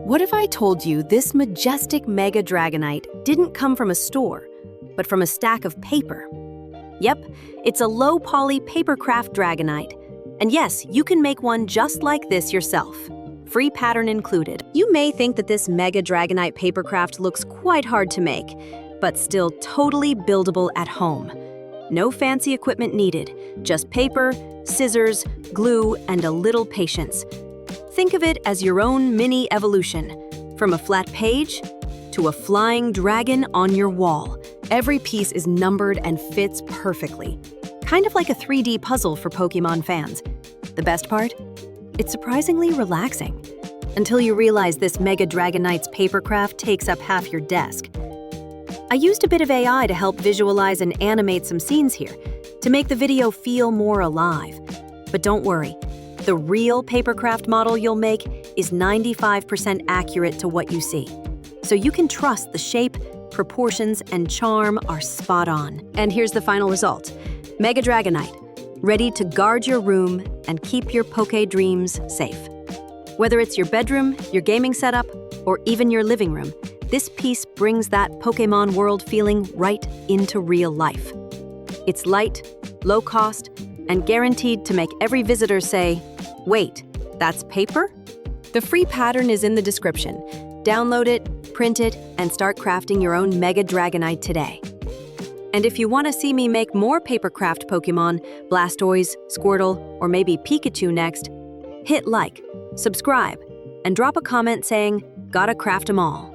What if I told you this majestic Mega Dragonite didn't come from a store, but from a stack of paper? Yep, it's a low-poly Papercraft Dragonite. And yes, you can make one just like this yourself. Free pattern included. You may think that this Mega Dragonite Papercraft looks quite hard to make, but still totally buildable at home. No fancy equipment needed, just paper, scissors, glue, and a little patience. Think of it as your own mini evolution. From a flat page to a flying dragon on your wall. Every piece is numbered and fits perfectly. Kind of like a 3D puzzle for Pokémon fans. The best part? It's surprisingly relaxing. Until you realize this Mega Dragonite's Papercraft takes up half your desk. I used a bit of AI to help visualize and animate some scenes here, to make the video feel more alive. But don't worry. The real Papercraft model you'll make is 95% accurate to what you see. So you can trust the shape, proportions, and charm are spot on. And here's the final result. Mega Dragonite, ready to guard your room and keep your Poké dreams safe. Whether it's your bedroom, your gaming setup, or even your living room, this piece brings that Pokémon world feeling right into real life. It's light, low cost, and guaranteed to make every visitor say, "Wait, that's paper?" The free pattern is in the description. Download it, print it, and start crafting your own Mega Dragonite today. And if you want to see me make more Papercraft Pokémon, Blastoise, Squirtle, or maybe Pikachu next, hit like, subscribe, and drop a comment saying, "Gotta craft 'em all."